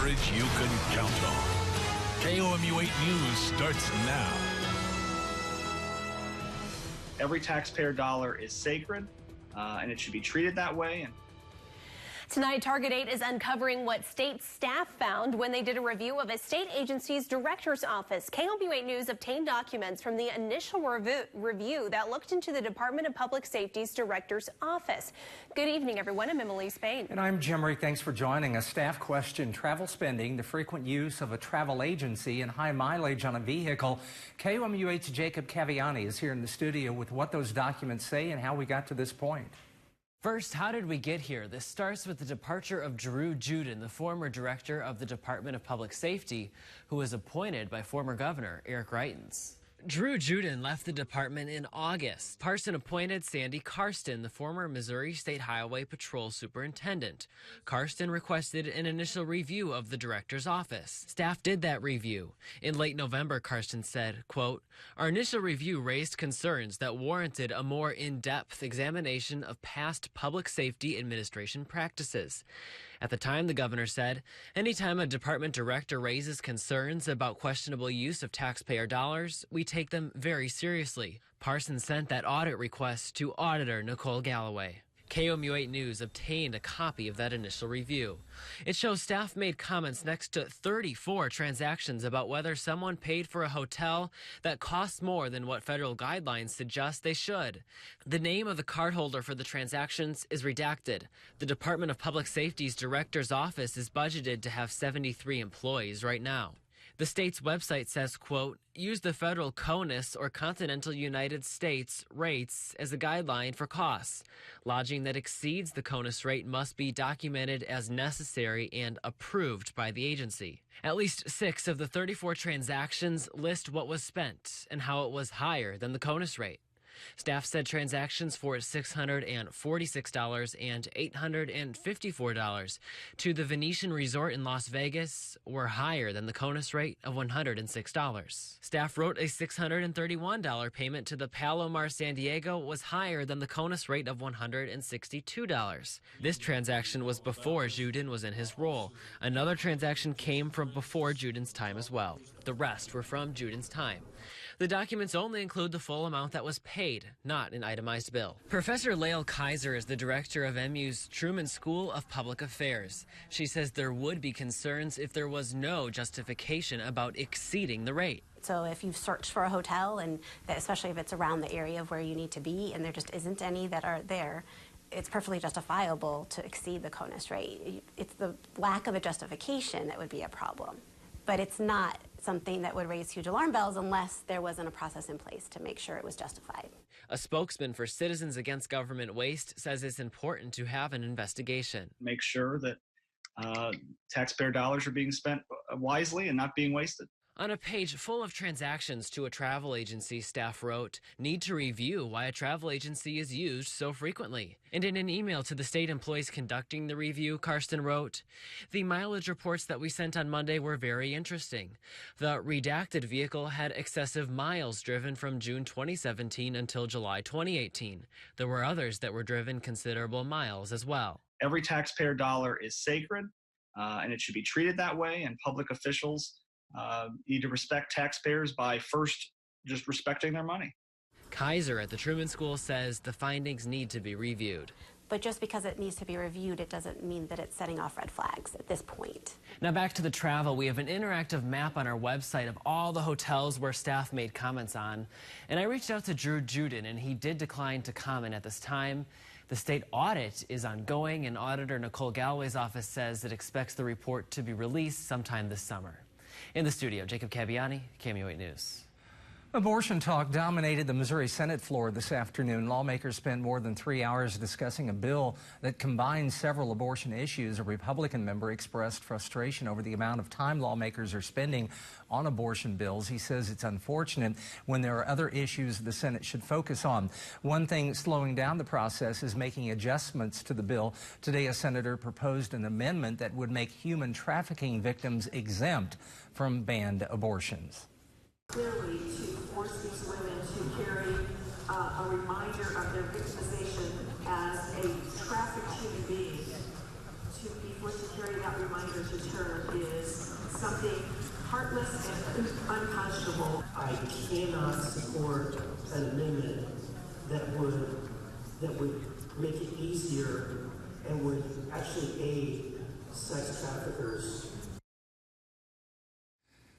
coverage you can count on. KOMU 8 News starts now. Every taxpayer dollar is sacred, and it should be treated that way. Tonight, Target 8 is uncovering what state staff found when they did a review of a state agency's director's office. KOMU 8 News obtained documents from the initial review that looked into the Department of Public Safety's director's office. Good evening, everyone. I'm Emily Spain. And I'm Jim Reed. Thanks for joining us. Staff questioned travel spending, the frequent use of a travel agency, and high mileage on a vehicle. KOMU 8's Jacob Caviani is here in the studio with what those documents say and how we got to this point. First, how did we get here? This starts with the departure of Drew Juden, the former director of the Department of Public Safety, who was appointed by former Governor Eric Greitens. Drew Juden left the department in August. Parson appointed Sandy Karsten, the former Missouri State Highway Patrol superintendent. Karsten requested an initial review of the director's office. Staff did that review. In late November, Karsten said, quote, "Our initial review raised concerns that warranted a more in-depth examination of past public safety administration practices." At the time, the governor said, "Anytime a department director raises concerns about questionable use of taxpayer dollars, we take them very seriously." Parson sent that audit request to Auditor Nicole Galloway. KOMU 8 News obtained a copy of that initial review. It shows staff made comments next to 34 transactions about whether someone paid for a hotel that costs more than what federal guidelines suggest they should. The name of the cardholder for the transactions is redacted. The Department of Public Safety's director's office is budgeted to have 73 employees right now. The state's website says, quote, "Use the federal CONUS or Continental United States rates as a guideline for costs. Lodging that exceeds the CONUS rate must be documented as necessary and approved by the agency." At least 6 of the 34 transactions list what was spent and how it was higher than the CONUS rate. Staff said transactions for $646 and $854 to the Venetian Resort in Las Vegas were higher than the CONUS rate of $106. Staff wrote a $631 payment to the Palomar San Diego was higher than the CONUS rate of $162. This transaction was before Juden was in his role. Another transaction came from before Juden's time as well. The rest were from Juden's time. The documents only include the full amount that was paid, not an itemized bill. Professor Lael Kaiser is the director of MU's Truman School of Public Affairs. She says there would be concerns if there was no justification about exceeding the rate. So if you've searched for a hotel, and especially if it's around the area of where you need to be, and there just isn't any that are there, it's perfectly justifiable to exceed the CONUS rate. It's the lack of a justification that would be a problem. But it's not something that would raise huge alarm bells unless there wasn't a process in place to make sure it was justified. A spokesman for Citizens Against Government Waste says it's important to have an investigation. Make sure that taxpayer dollars are being spent wisely and not being wasted. On a page full of transactions to a travel agency, staff wrote, "Need to review why a travel agency is used so frequently." And in an email to the state employees conducting the review, Karsten wrote, "The mileage reports that we sent on Monday were very interesting. The redacted vehicle had excessive miles driven from June 2017 until July 2018. There were others that were driven considerable miles as well." Every taxpayer dollar is sacred, and it should be treated that way, and public officials need to respect taxpayers by first just respecting their money. Kaiser at the Truman School says the findings need to be reviewed. But just because it needs to be reviewed, it doesn't mean that it's setting off red flags at this point. Now back to the travel. We have an interactive map on our website of all the hotels where staff made comments on. And I reached out to Drew Juden, and he did decline to comment at this time. The state audit is ongoing, and Auditor Nicole Galloway's office says it expects the report to be released sometime this summer. In the studio, Jacob Caviani, KOMU 8 News. Abortion talk dominated the Missouri Senate floor this afternoon. Lawmakers spent more than 3 hours discussing a bill that combines several abortion issues. A Republican member expressed frustration over the amount of time lawmakers are spending on abortion bills. He says it's unfortunate when there are other issues the Senate should focus on. One thing slowing down the process is making adjustments to the bill. Today, a senator proposed an amendment that would make human trafficking victims exempt from banned abortions. Clearly, to force these women to carry a reminder of their victimization as a trafficked human being, to be forced to carry out reminders return is something heartless and unconscionable. I cannot support an amendment that would make it easier and would actually aid sex traffickers.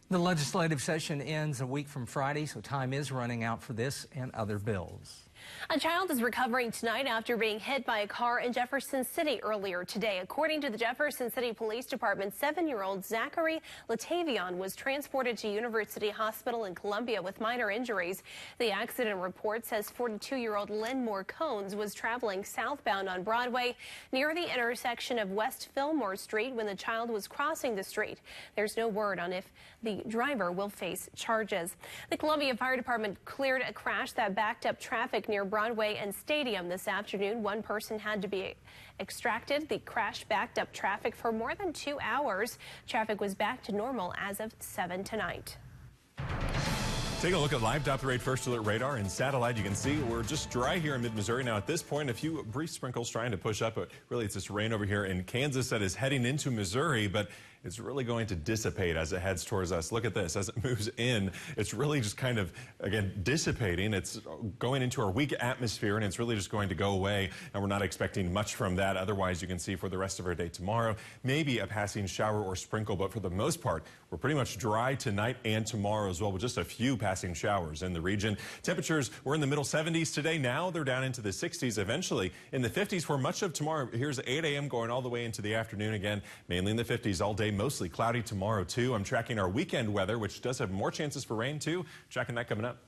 The legislative session ends a week from Friday, so time is running out for this and other bills. A child is recovering tonight after being hit by a car in Jefferson City earlier today. According to the Jefferson City Police Department, 7-year-old Zachary Latavion was transported to University Hospital in Columbia with minor injuries. The accident report says 42-year-old Lynn Cones was traveling southbound on Broadway near the intersection of West Fillmore Street when the child was crossing the street. There's no word on if the driver will face charges. The Columbia Fire Department cleared a crash that backed up traffic near Broadway and Stadium this afternoon. One person had to be extracted. The crash backed up traffic for more than 2 hours. Traffic was back to normal as of 7 tonight. Take a look at live Doppler First Alert radar and satellite. You can see we're just dry here in mid-Missouri. Now at this point, a few brief sprinkles trying to push up, but really it's this rain over here in Kansas that is heading into Missouri, but it's really going to dissipate as it heads towards us. Look at this. As it moves in, it's really just kind of, again, dissipating. It's going into our weak atmosphere, and it's really just going to go away, and we're not expecting much from that. Otherwise, you can see for the rest of our day tomorrow, maybe a passing shower or sprinkle, but for the most part, we're pretty much dry tonight and tomorrow as well, with just a few passing showers in the region. Temperatures were in the middle 70s today. Now they're down into the 60s, eventually in the 50s for much of tomorrow. Here's 8 a.m. going all the way into the afternoon again, mainly in the 50s all day. Mostly cloudy tomorrow, too. I'm tracking our weekend weather, which does have more chances for rain, too. Tracking that coming up.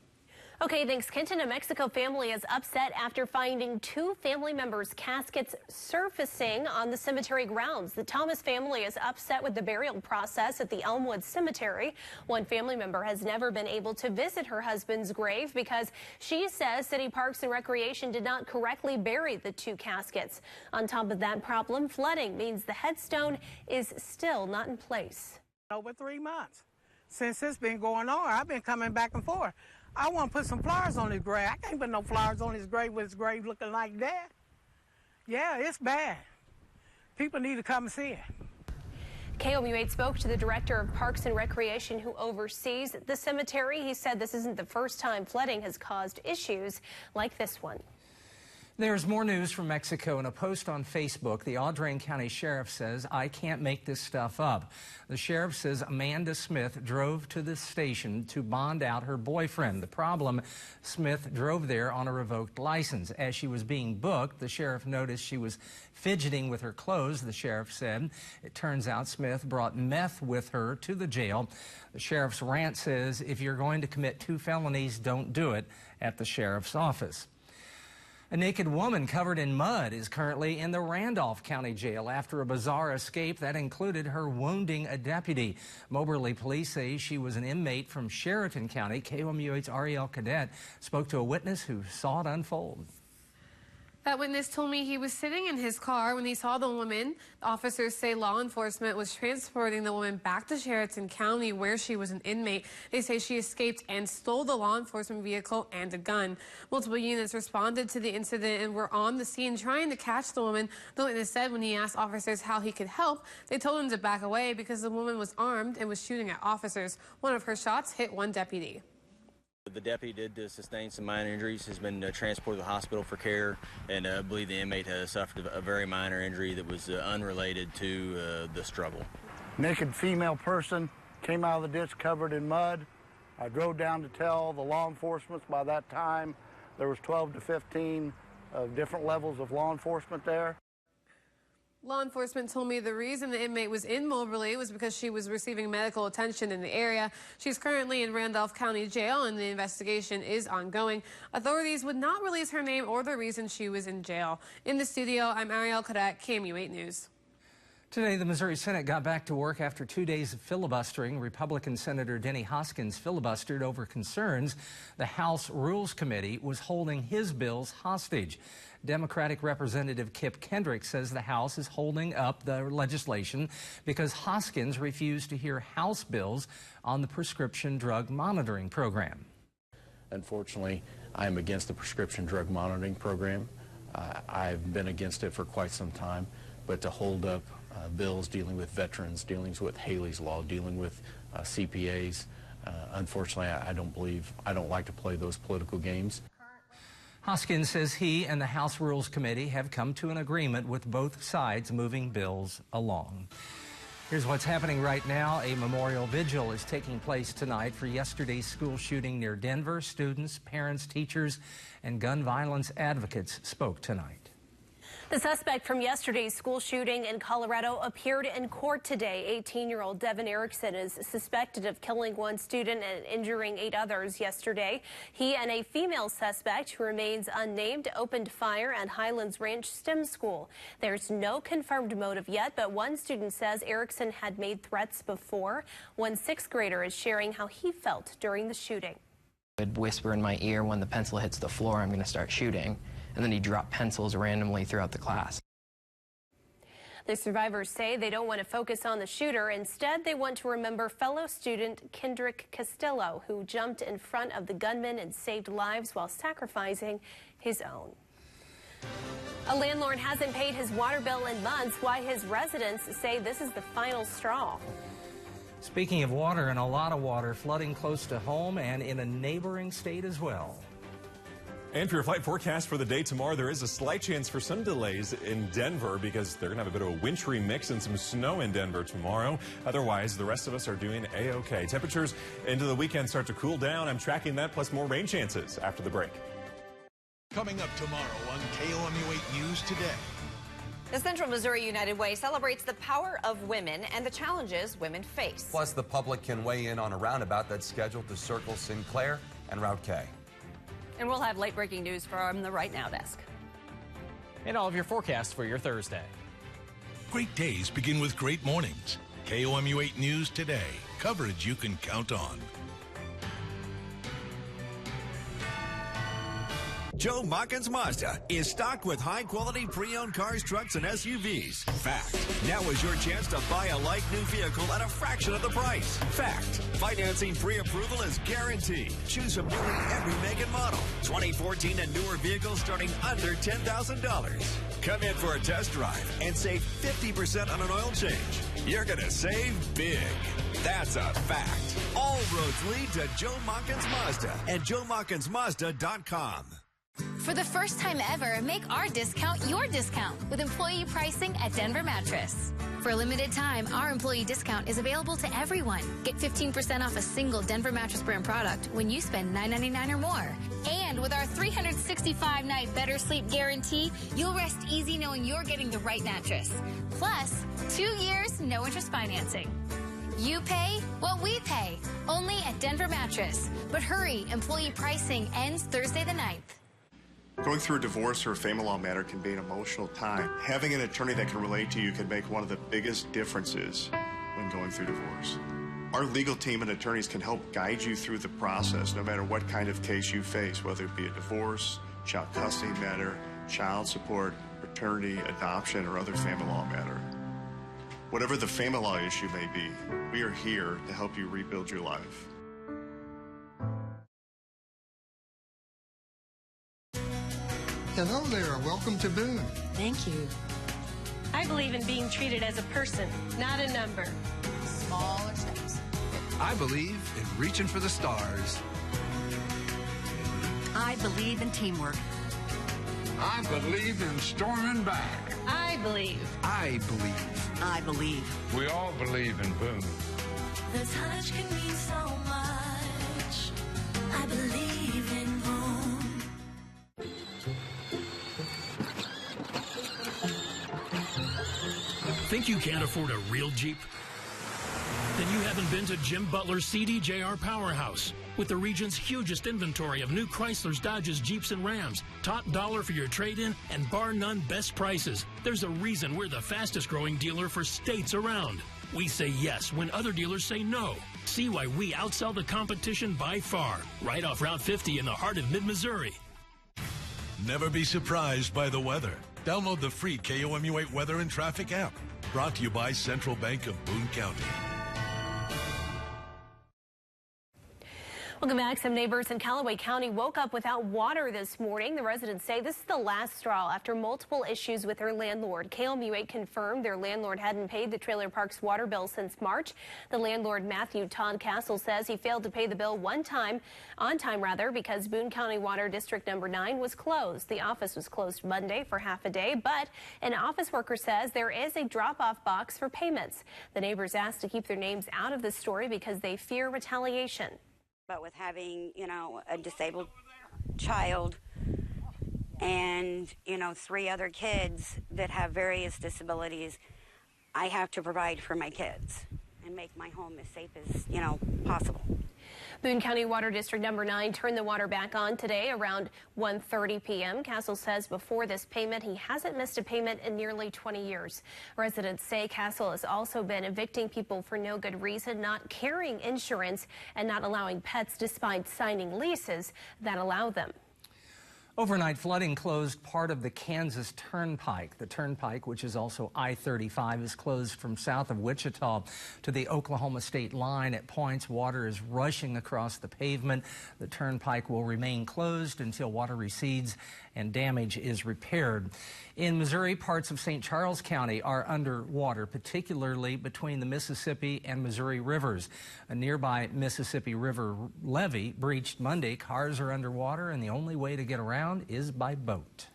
Okay, thanks, Kenton. A Mexico family is upset after finding 2 family members' caskets surfacing on the cemetery grounds. The Thomas family is upset with the burial process at the Elmwood Cemetery. One family member has never been able to visit her husband's grave because she says City Parks and Recreation did not correctly bury the 2 caskets. On top of that problem, flooding means the headstone is still not in place. Over 3 months since it's been going on, I've been coming back and forth. I want to put some flowers on his grave. I can't put no flowers on his grave with his grave looking like that. Yeah, it's bad. People need to come and see it. KOMU8 spoke to the director of Parks and Recreation who oversees the cemetery. He said this isn't the first time flooding has caused issues like this one. There's more news from Mexico. In a post on Facebook, the Audrain County Sheriff says, "I can't make this stuff up." The sheriff says Amanda Smith drove to the station to bond out her boyfriend. The problem, Smith drove there on a revoked license. As she was being booked, the sheriff noticed she was fidgeting with her clothes, the sheriff said. It turns out Smith brought meth with her to the jail. The sheriff's rant says, if you're going to commit 2 felonies, don't do it at the sheriff's office. A naked woman covered in mud is currently in the Randolph County Jail after a bizarre escape that included her wounding a deputy. Moberly police say she was an inmate from Sheraton County. KOMU8's Ariel Cadet spoke to a witness who saw it unfold. That witness told me he was sitting in his car when he saw the woman. Officers say law enforcement was transporting the woman back to Sheraton County where she was an inmate. They say she escaped and stole the law enforcement vehicle and a gun. Multiple units responded to the incident and were on the scene trying to catch the woman. The witness said when he asked officers how he could help, they told him to back away because the woman was armed and was shooting at officers. One of her shots hit one deputy. The deputy did sustain some minor injuries, has been transported to the hospital for care, and I believe the inmate has suffered a very minor injury that was unrelated to the struggle. Naked female person came out of the ditch covered in mud. I drove down to tell the law enforcement. By that time, there was 12 to 15 different levels of law enforcement there. Law enforcement told me the reason the inmate was in Moberly was because she was receiving medical attention in the area. She's currently in Randolph County Jail, and the investigation is ongoing. Authorities would not release her name or the reason she was in jail. In the studio, I'm Ariel Cadet, KOMU8 News. Today, the Missouri Senate got back to work after 2 days of filibustering. Republican Senator Denny Hoskins filibustered over concerns the House Rules Committee was holding his bills hostage. Democratic Representative Kip Kendrick says the House is holding up the legislation because Hoskins refused to hear House bills on the prescription drug monitoring program. Unfortunately, I am against the prescription drug monitoring program. I've been against it for quite some time, but to hold up bills, dealing with veterans, dealing with Haley's Law, dealing with CPAs. Unfortunately, I don't like to play those political games. Hoskins says he and the House Rules Committee have come to an agreement with both sides moving bills along. Here's what's happening right now. A memorial vigil is taking place tonight for yesterday's school shooting near Denver. Students, parents, teachers, and gun violence advocates spoke tonight. The suspect from yesterday's school shooting in Colorado appeared in court today. 18-year-old Devin Erickson is suspected of killing one student and injuring 8 others yesterday. He and a female suspect who remains unnamed opened fire at Highlands Ranch STEM school. There's no confirmed motive yet, but one student says Erickson had made threats before. One 6th grader is sharing how he felt during the shooting. He'd whisper in my ear, when the pencil hits the floor, I'm going to start shooting. And then he dropped pencils randomly throughout the class. The survivors say they don't want to focus on the shooter. Instead, they want to remember fellow student Kendrick Castillo, who jumped in front of the gunman and saved lives while sacrificing his own. A landlord hasn't paid his water bill in months. Why his residents say this is the final straw. Speaking of water, and a lot of water flooding close to home and in a neighboring state as well. And for your flight forecast for the day tomorrow, there is a slight chance for some delays in Denver because they're going to have a bit of a wintry mix and some snow in Denver tomorrow. Otherwise, the rest of us are doing A-OK. Temperatures into the weekend start to cool down. I'm tracking that, plus more rain chances after the break. Coming up tomorrow on KOMU 8 News Today. The Central Missouri United Way celebrates the power of women and the challenges women face. Plus, the public can weigh in on a roundabout that's scheduled to circle Sinclair and Route K. And we'll have late-breaking news from the Right Now desk. And all of your forecasts for your Thursday. Great days begin with great mornings. KOMU 8 News Today. Coverage you can count on. Joe Mockins Mazda is stocked with high-quality pre-owned cars, trucks, and SUVs. Fact. Now is your chance to buy a like-new vehicle at a fraction of the price. Fact. Financing pre-approval is guaranteed. Choose from nearly every make and model. 2014 and newer vehicles starting under $10,000. Come in for a test drive and save 50% on an oil change. You're going to save big. That's a fact. All roads lead to Joe Mockins Mazda at joemockinsmazda.com. For the first time ever, make our discount your discount with employee pricing at Denver Mattress. For a limited time, our employee discount is available to everyone. Get 15% off a single Denver Mattress brand product when you spend $9.99 or more. And with our 365-night better sleep guarantee, you'll rest easy knowing you're getting the right mattress. Plus, 2 years, no interest financing. You pay what we pay, only at Denver Mattress. But hurry, employee pricing ends Thursday the 9th. Going through a divorce or a family law matter can be an emotional time. Having an attorney that can relate to you can make one of the biggest differences when going through divorce. Our legal team and attorneys can help guide you through the process no matter what kind of case you face, whether it be a divorce, child custody matter, child support, paternity, adoption, or other family law matter. Whatever the family law issue may be, we are here to help you rebuild your life. Hello there, welcome to Boone. Thank you. I believe in being treated as a person, not a number. Smaller steps. I believe in reaching for the stars. I believe in teamwork. I believe in storming back. I believe. I believe. I believe. We all believe in Boone. The touch can mean so much. I believe in Boone. Think you can't afford a real Jeep? Then you haven't been to Jim Butler's CDJR Powerhouse. With the region's hugest inventory of new Chryslers, Dodges, Jeeps, and Rams, top dollar for your trade-in, and bar none best prices. There's a reason we're the fastest growing dealer for states around. We say yes when other dealers say no. See why we outsell the competition by far. Right off Route 50 in the heart of mid-Missouri. Never be surprised by the weather. Download the free KOMU 8 Weather and Traffic app. Brought to you by Central Bank of Boone County. Welcome back. Some neighbors in Callaway County woke up without water this morning. The residents say this is the last straw after multiple issues with their landlord. KLMU8 confirmed their landlord hadn't paid the trailer park's water bill since March. The landlord, Matthew Todd Castle, says he failed to pay the bill on time because Boone County Water District Number 9 was closed. The office was closed Monday for half a day, but an office worker says there is a drop-off box for payments. The neighbors asked to keep their names out of the story because they fear retaliation. But with having, a disabled child and, 3 other kids that have various disabilities, I have to provide for my kids and make my home as safe as, possible. Boone County Water District Number 9 turned the water back on today around 1:30 p.m. Castle says before this payment, he hasn't missed a payment in nearly 20 years. Residents say Castle has also been evicting people for no good reason, not carrying insurance, and not allowing pets despite signing leases that allow them. Overnight flooding closed part of the Kansas Turnpike. The Turnpike, which is also I-35, is closed from south of Wichita to the Oklahoma state line. At points, water is rushing across the pavement. The Turnpike will remain closed until water recedes and damage is repaired. In Missouri, parts of St. Charles County are underwater, particularly between the Mississippi and Missouri rivers. A nearby Mississippi River levee breached Monday. Cars are underwater, and the only way to get around is by boat.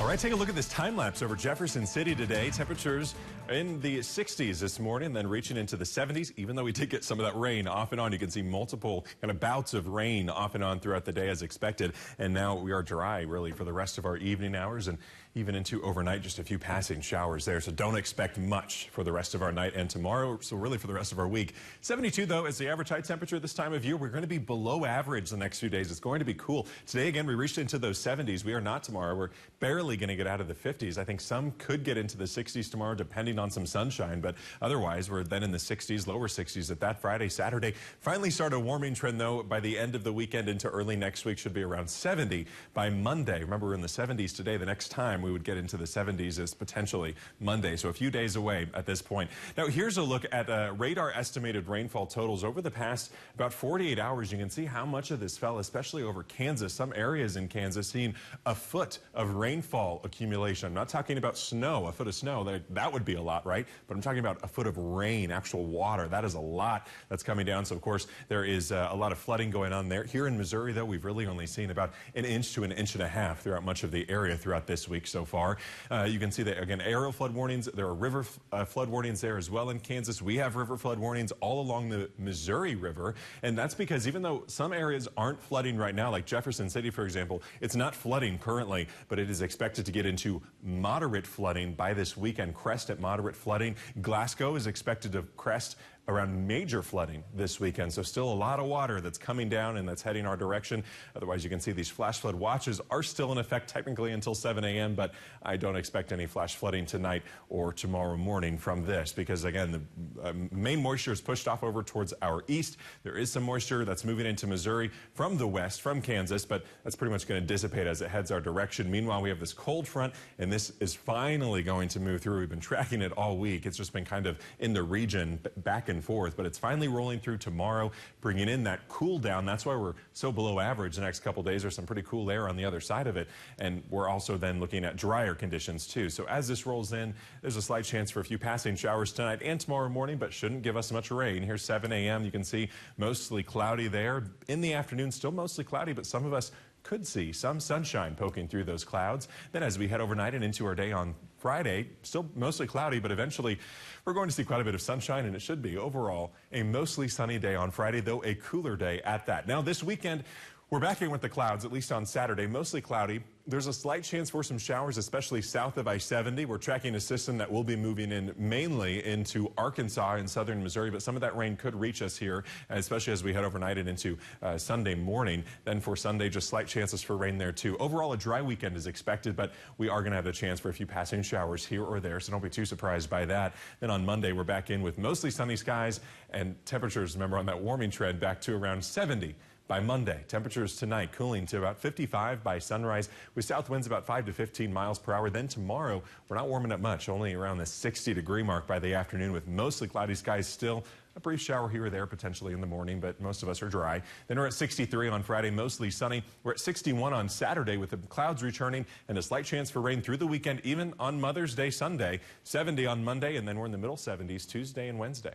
All right, take a look at this time lapse over Jefferson City today. Temperatures in the 60s this morning, then reaching into the 70s. Even though we did get some of that rain off and on, you can see multiple kind of bouts of rain off and on throughout the day as expected. And now we are dry really for the rest of our evening hours and even into overnight, just a few passing showers there. So don't expect much for the rest of our night and tomorrow. So really for the rest of our week. 72 though is the average high temperature this time of year. We're going to be below average the next few days. It's going to be cool. Today again, we reached into those 70s. We are not tomorrow. We're barely going to get out of the 50s. I think some could get into the 60s tomorrow depending on some sunshine, but otherwise we're then in the 60s, lower 60s at that Friday, Saturday. Finally start a warming trend though by the end of the weekend into early next week. Should be around 70 by Monday. Remember, we're in the 70s today. The next time we would get into the 70s is potentially Monday, so a few days away at this point. Now here's a look at radar estimated rainfall totals over the past about 48 hours. You can see how much of this fell, especially over Kansas. Some areas in Kansas seeing a foot of rainfall accumulation. I'm not talking about snow, a foot of snow. That would be a lot, right? But I'm talking about a foot of rain, actual water. That is a lot that's coming down. So of course there is a lot of flooding going on there. Here in Missouri though, we've really only seen about an inch to an inch and a half throughout much of the area throughout this week so far. You can see that again, aerial flood warnings. There are river flood warnings there as well in Kansas. We have river flood warnings all along the Missouri River, and that's because even though some areas aren't flooding right now, like Jefferson City, for example, it's not flooding currently, but it is expected to get into moderate flooding by this weekend. Crest at moderate flooding. Glasgow is expected to crest around major flooding this weekend. So still a lot of water that's coming down and that's heading our direction. Otherwise, you can see these flash flood watches are still in effect technically until 7 a.m., but I don't expect any flash flooding tonight or tomorrow morning from this because, again, the main moisture is pushed off over towards our east. There is some moisture that's moving into Missouri from the west, from Kansas, but that's pretty much going to dissipate as it heads our direction. Meanwhile, we have this cold front, and this is finally going to move through. We've been tracking it all week. It's just been kind of in the region back and forth, but it's finally rolling through tomorrow, bringing in that cool down. That's why we're so below average the next couple days. There's some pretty cool air on the other side of it, and we're also then looking at drier conditions too. So as this rolls in, there's a slight chance for a few passing showers tonight and tomorrow morning, but shouldn't give us much rain. Here's 7 a.m. You can see mostly cloudy there. In the afternoon, still mostly cloudy, but some of us could see some sunshine poking through those clouds. Then as we head overnight and into our day on Friday, still mostly cloudy, but eventually we're going to see quite a bit of sunshine, and it should be overall a mostly sunny day on Friday, though a cooler day at that. Now this weekend, we're back in with the clouds, at least on Saturday, mostly cloudy. There's a slight chance for some showers, especially south of I-70. We're tracking a system that will be moving in mainly into Arkansas and southern Missouri, but some of that rain could reach us here, especially as we head overnight and into Sunday morning. Then for Sunday, just slight chances for rain there too. Overall, a dry weekend is expected, but we are going to have a chance for a few passing showers here or there, so don't be too surprised by that. Then on Monday, we're back in with mostly sunny skies and temperatures, remember, on that warming trend back to around 70 by Monday. Temperatures tonight cooling to about 55 by sunrise with south winds about 5 to 15 miles per hour. Then tomorrow, we're not warming up much, only around the 60-degree mark by the afternoon with mostly cloudy skies still. A brief shower here or there potentially in the morning, but most of us are dry. Then we're at 63 on Friday, mostly sunny. We're at 61 on Saturday with the clouds returning and a slight chance for rain through the weekend, even on Mother's Day Sunday. 70 on Monday, and then we're in the middle 70s Tuesday and Wednesday.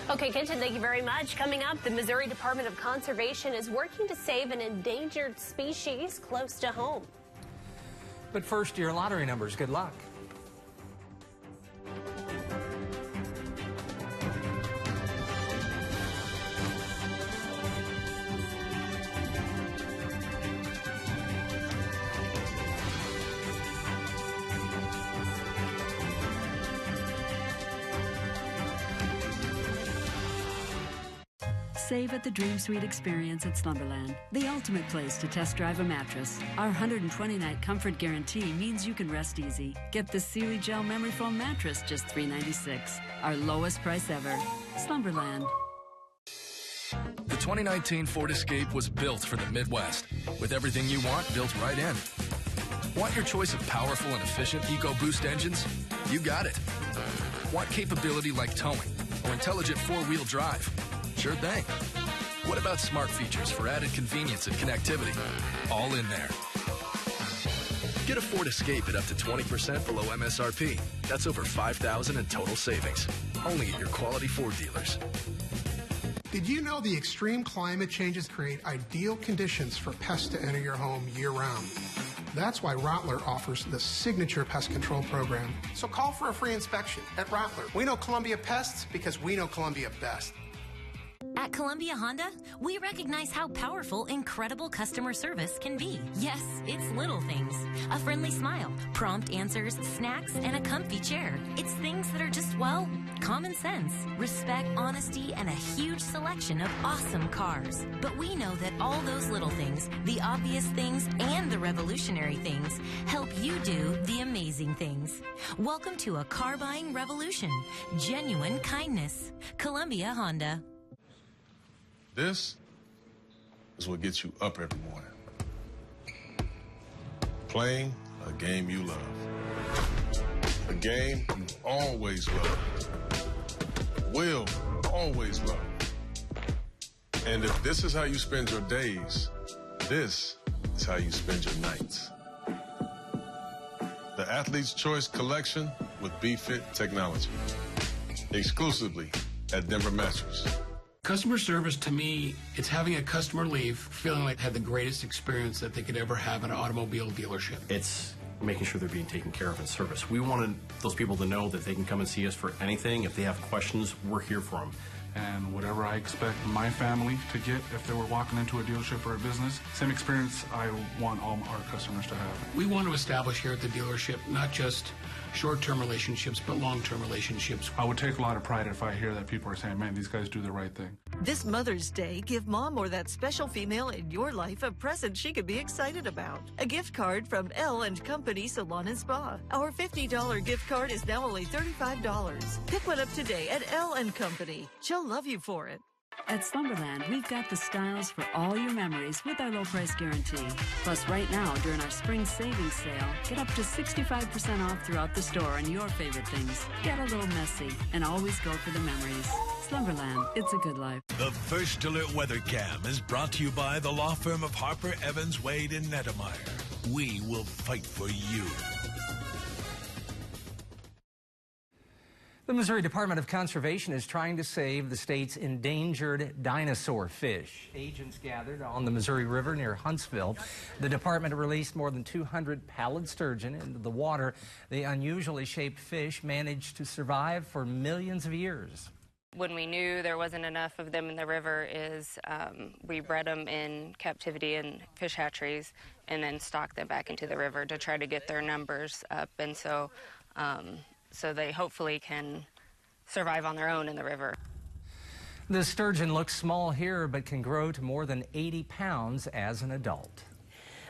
Okay, Kenton, thank you very much. Coming up, the Missouri Department of Conservation is working to save an endangered species close to home. But first, your lottery numbers. Good luck. Save at the Dream Suite experience at Slumberland, the ultimate place to test drive a mattress. Our 120-night comfort guarantee means you can rest easy. Get the Sealy Gel Memory Foam mattress, just $396. Our lowest price ever. Slumberland. The 2019 Ford Escape was built for the Midwest, with everything you want built right in. Want your choice of powerful and efficient EcoBoost engines? You got it. Want capability like towing or intelligent four-wheel drive? Sure thing. What about smart features for added convenience and connectivity? All in there. Get a Ford Escape at up to 20% below MSRP. That's over $5,000 in total savings. Only at your quality Ford dealers. Did you know the extreme climate changes create ideal conditions for pests to enter your home year-round? That's why Rottler offers the signature pest control program. So call for a free inspection at Rottler. We know Columbia pests because we know Columbia best. At Columbia Honda, we recognize how powerful incredible customer service can be. Yes, it's little things. A friendly smile, prompt answers, snacks, and a comfy chair. It's things that are just, well, common sense. Respect, honesty, and a huge selection of awesome cars. But we know that all those little things, the obvious things, and the revolutionary things, help you do the amazing things. Welcome to a car buying revolution. Genuine kindness. Columbia Honda. This is what gets you up every morning. Playing a game you love. A game you always love. Will always love. And if this is how you spend your days, this is how you spend your nights. The Athlete's Choice Collection with B-Fit technology. Exclusively at Denver Mattress. Customer service, to me, it's having a customer leave feeling like they had the greatest experience that they could ever have at an automobile dealership. It's making sure they're being taken care of in service. We wanted those people to know that they can come and see us for anything. If they have questions, we're here for them. And whatever I expect my family to get if they were walking into a dealership or a business, same experience I want all our customers to have. We want to establish here at the dealership not just short-term relationships, but long-term relationships. I would take a lot of pride if I hear that people are saying, man, these guys do the right thing. This Mother's Day, give Mom or that special female in your life a present she could be excited about. A gift card from L & Company Salon and Spa. Our $50 gift card is now only $35. Pick one up today at L & Company. She'll love you for it. At Slumberland, we've got the styles for all your memories with our low price guarantee. Plus, right now, during our spring savings sale, get up to 65% off throughout the store on your favorite things. Get a little messy and always go for the memories. Slumberland, it's a good life. The First Alert Weather Cam is brought to you by the law firm of Harper, Evans, Wade, and Nettemeyer. We will fight for you. The Missouri Department of Conservation is trying to save the state's endangered dinosaur fish. Agents gathered on the Missouri River near Huntsville. The department released more than 200 pallid sturgeon into the water. The unusually shaped fish managed to survive for millions of years. When we knew there wasn't enough of them in the river we bred them in captivity in fish hatcheries and then stocked them back into the river to try to get their numbers up. And so they hopefully can survive on their own in the river. The sturgeon looks small here, but can grow to more than 80 pounds as an adult.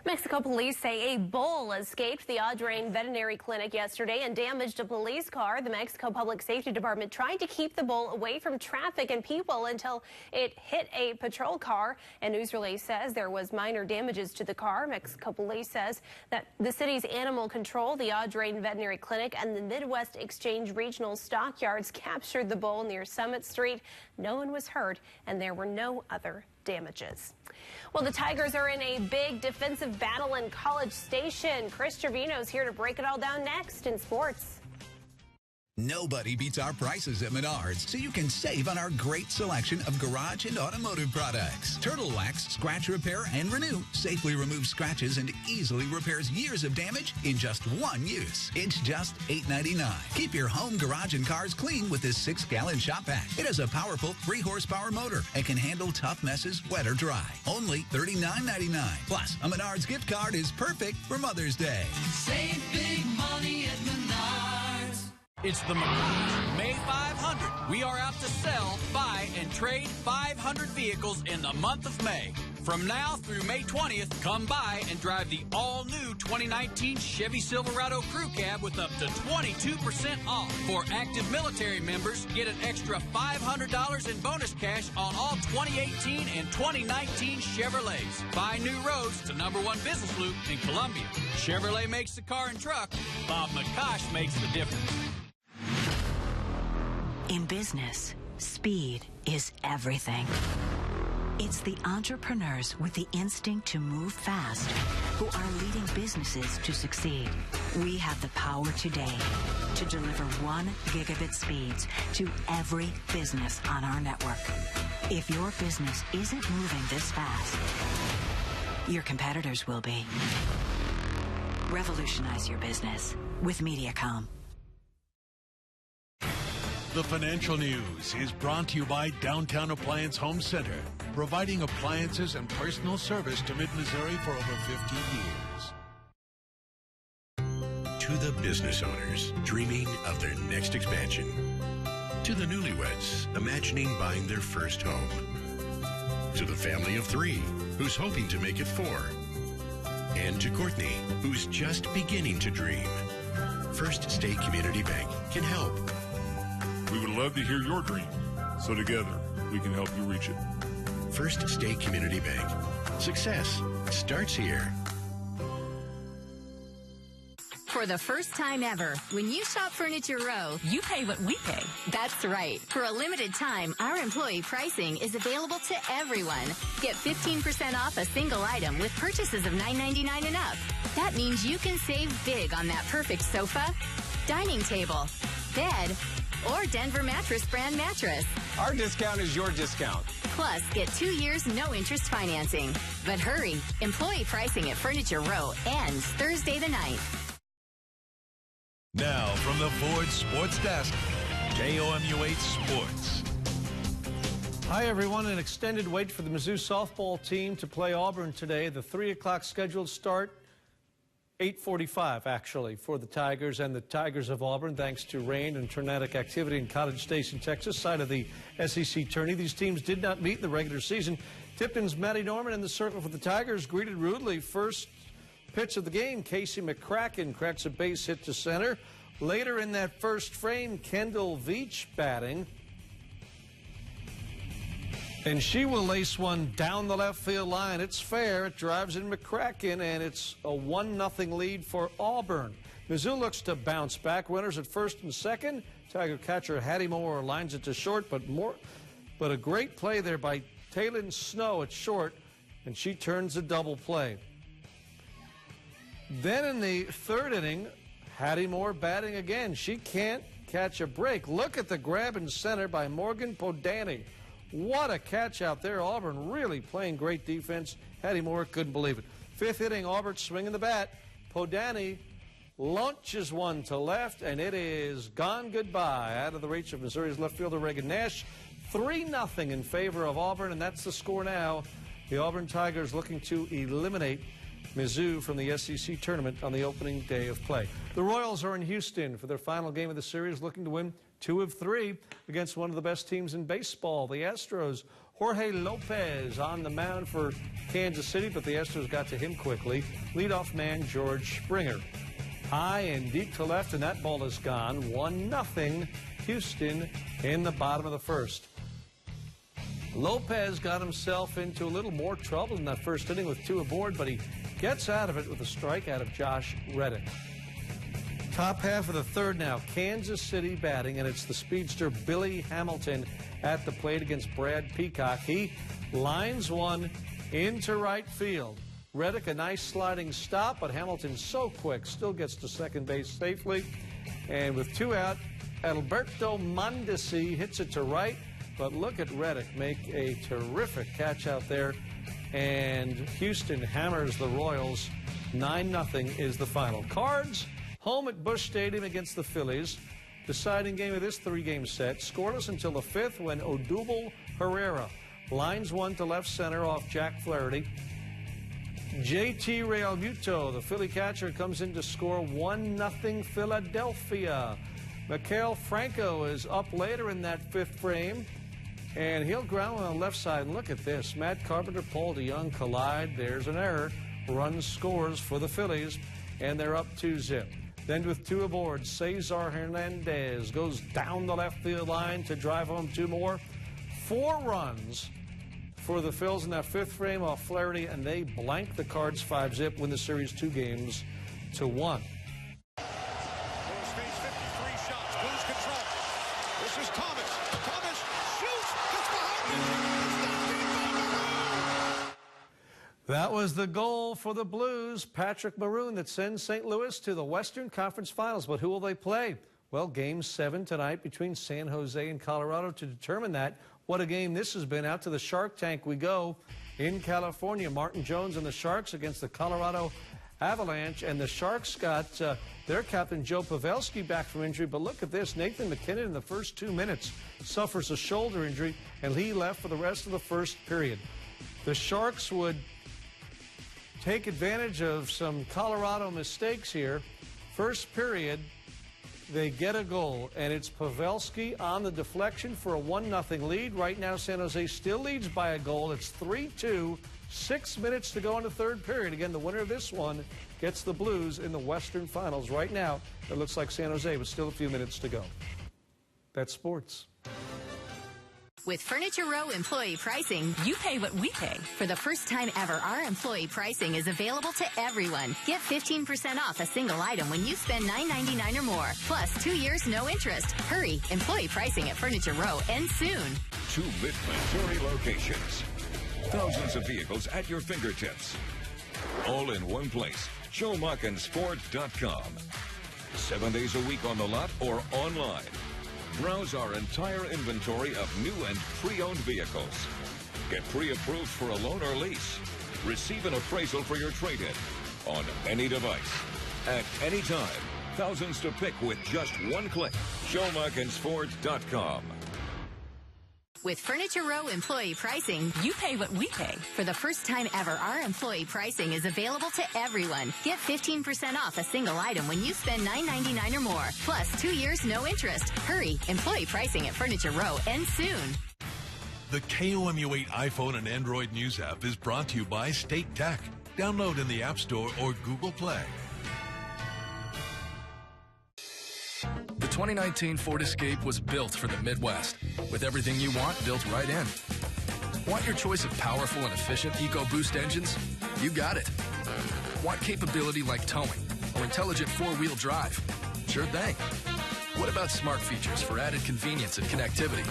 Mexico police say a bull escaped the Audrain Veterinary Clinic yesterday and damaged a police car. The Mexico Public Safety Department tried to keep the bull away from traffic and people until it hit a patrol car. A news release says there was minor damages to the car. Mexico police says that the city's animal control, the Audrain Veterinary Clinic, and the Midwest Exchange Regional Stockyards captured the bull near Summit Street. No one was hurt, and there were no other damages. Well, the Tigers are in a big defensive battle in College Station. Chris Trevino's here to break it all down next in sports. Nobody beats our prices at Menards, so you can save on our great selection of garage and automotive products. Turtle Wax Scratch Repair and Renew safely removes scratches and easily repairs years of damage in just one use. It's just $8.99. Keep your home, garage, and cars clean with this 6-gallon shop vac. It has a powerful 3-horsepower motor and can handle tough messes, wet or dry. Only $39.99. Plus, a Menards gift card is perfect for Mother's Day. Save big money at Menards. It's the McCosh May 500. We are out to sell, buy, and trade 500 vehicles in the month of May. From now through May 20th, come by and drive the all-new 2019 Chevy Silverado Crew Cab with up to 22% off. For active military members, get an extra $500 in bonus cash on all 2018 and 2019 Chevrolets. Buy new roads to #1 business loop in Columbia. Chevrolet makes the car and truck. Bob McCosh makes the difference. In business, speed is everything. It's the entrepreneurs with the instinct to move fast who are leading businesses to succeed. We have the power today to deliver 1 gigabit speeds to every business on our network. If your business isn't moving this fast, your competitors will be. Revolutionize your business with Mediacom. The financial news is brought to you by Downtown Appliance Home Center, providing appliances and personal service to Mid-Missouri for over 50 years. To the business owners dreaming of their next expansion. To the newlyweds imagining buying their first home. To the family of 3 who's hoping to make it 4. And to Courtney, who's just beginning to dream. First State Community Bank can help. We would love to hear your dream, so together we can help you reach it. First State Community Bank. Success starts here. For the first time ever, when you shop Furniture Row, you pay what we pay. That's right. For a limited time, our employee pricing is available to everyone. Get 15% off a single item with purchases of $9.99 and up. That means you can save big on that perfect sofa, dining table, bed, or Denver Mattress brand mattress. Our discount is your discount. Plus, get 2 years no-interest financing. But hurry, employee pricing at Furniture Row ends Thursday the 9th. Now, from the Ford Sports Desk, KOMU8 Sports. Hi, everyone. An extended wait for the Mizzou softball team to play Auburn today. The 3 o'clock scheduled start, 8:45 actually, for the Tigers and the Tigers of Auburn, thanks to rain and tornadic activity in College Station, Texas, site of the SEC tourney. These teams did not meet in the regular season. Tipton's Matty Norman in the circle for the Tigers, greeted rudely. First pitch of the game, Casey McCracken cracks a base hit to center. Later in that first frame, Kendall Veach batting. And she will lace one down the left field line. It's fair. It drives in McCracken, and it's a 1-0 lead for Auburn. Mizzou looks to bounce back. Runners at first and second. Tiger catcher Hattie Moore lines it to short, but a great play there by Taylon Snow at short, and she turns a double play. Then in the third inning, Hattie Moore batting again. She can't catch a break. Look at the grab in center by Morgan Podani. What a catch out there. Auburn really playing great defense. Hattie Moore couldn't believe it. Fifth inning, Auburn swinging the bat. Podani launches one to left, and it is gone goodbye. Out of the reach of Missouri's left fielder Reagan Nash. 3-0 in favor of Auburn, and that's the score now. The Auburn Tigers looking to eliminate Mizzou from the SEC tournament on the opening day of play. The Royals are in Houston for their final game of the series, looking to win 2 of 3 against one of the best teams in baseball, the Astros. Jorge Lopez on the mound for Kansas City, but the Astros got to him quickly. Leadoff man George Springer. High and deep to left, and that ball is gone. 1-0 Houston in the bottom of the first. Lopez got himself into a little more trouble in that first inning with 2 aboard, but he gets out of it with a strikeout of Josh Reddick. Top half of the third now. Kansas City batting, and it's the speedster Billy Hamilton at the plate against Brad Peacock. He lines one into right field. Reddick, a nice sliding stop, but Hamilton so quick, still gets to second base safely. And with 2 out, Alberto Mondesi hits it to right. But look at Reddick make a terrific catch out there. And Houston hammers the Royals. 9-0 is the final. Cards home at Busch Stadium against the Phillies. Deciding game of this 3-game set. Scoreless until the 5th when Odubel Herrera lines one to left center off Jack Flaherty. JT Realmuto, the Philly catcher, comes in to score 1-0 Philadelphia. Mikael Franco is up later in that 5th frame, and he'll ground on the left side. And look at this. Matt Carpenter, Paul DeJong collide. There's an error. Run scores for the Phillies, and they're up 2-0. Then with 2 aboard, Cesar Hernandez goes down the left field line to drive home 2 more. 4 runs for the Phils in that 5th frame off Flaherty, and they blank the Cards 5-0, win the series 2-1. Blues face 53 shots. Blues control. This is Thomas. Thomas shoots. Gets behind it. That was the goal for the Blues. Patrick Maroon that sends St. Louis to the Western Conference Finals. But who will they play? Well, Game 7 tonight between San Jose and Colorado. To determine that, what a game this has been. Out to the Shark Tank we go in California. Martin Jones and the Sharks against the Colorado Avalanche. And the Sharks got their captain, Joe Pavelski, back from injury. But look at this. Nathan McKinnon in the first 2 minutes suffers a shoulder injury, and he left for the rest of the first period. The Sharks would take advantage of some Colorado mistakes here. First period, they get a goal, and it's Pavelski on the deflection for a 1-0 lead. Right now, San Jose still leads by a goal. It's 3-2, 6 minutes to go in the 3rd period. Again, the winner of this one gets the Blues in the Western Finals. Right now, it looks like San Jose, but still a few minutes to go. That's sports. With Furniture Row employee pricing, you pay what we pay. For the first time ever, our employee pricing is available to everyone. Get 15% off a single item when you spend $9.99 or more. Plus 2 years, no interest. Hurry, employee pricing at Furniture Row ends soon. 2 mid-Missouri locations. Thousands of vehicles at your fingertips. All in one place. JoeMuckensFord.com. 7 days a week on the lot or online. Browse our entire inventory of new and pre-owned vehicles. Get pre-approved for a loan or lease. Receive an appraisal for your trade-in on any device, at any time. Thousands to pick with just 1 click. JoeMuckensFord.com. With Furniture Row employee pricing, you pay what we pay. For the first time ever, our employee pricing is available to everyone. Get 15% off a single item when you spend $9.99 or more. Plus 2 years, no interest. Hurry, employee pricing at Furniture Row ends soon. The KOMU8 iPhone and Android News app is brought to you by State Tech. Download in the App Store or Google Play. The 2019 Ford Escape was built for the Midwest, with everything you want built right in. Want your choice of powerful and efficient EcoBoost engines? You got it. Want capability like towing or intelligent 4-wheel drive? Sure thing. What about smart features for added convenience and connectivity?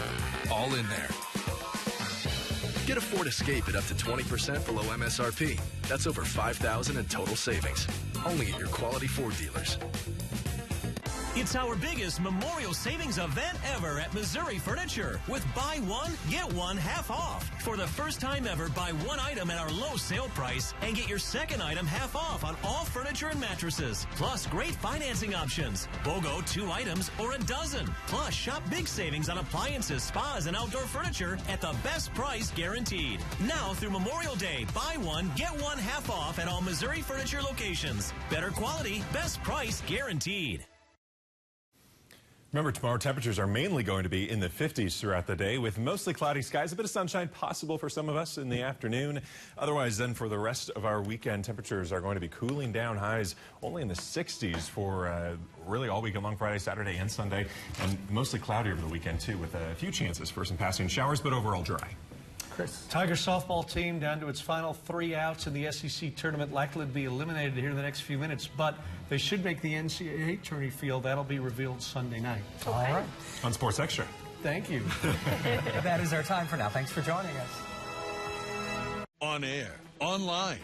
All in there. Get a Ford Escape at up to 20% below MSRP. That's over $5,000 in total savings. Only at your quality Ford dealers. It's our biggest memorial savings event ever at Missouri Furniture with buy one, get one half off. For the first time ever, buy one item at our low sale price and get your second item half off on all furniture and mattresses. Plus great financing options. BOGO 2 items or a dozen. Plus shop big savings on appliances, spas, and outdoor furniture at the best price guaranteed. Now through Memorial Day, buy one, get one half off at all Missouri Furniture locations. Better quality, best price guaranteed. Remember, tomorrow temperatures are mainly going to be in the 50s throughout the day with mostly cloudy skies, a bit of sunshine possible for some of us in the afternoon. Otherwise, then for the rest of our weekend, temperatures are going to be cooling down, highs only in the 60s for really all weekend long, Friday, Saturday, and Sunday, and mostly cloudy over the weekend too with a few chances for some passing showers, but overall dry. Chris. Tiger softball team down to its final 3 outs in the SEC tournament, likely to be eliminated here in the next few minutes, but they should make the NCAA tourney field. That'll be revealed Sunday night. Okay. All right. On Sports Extra. Thank you. That is our time for now. Thanks for joining us. On air, online,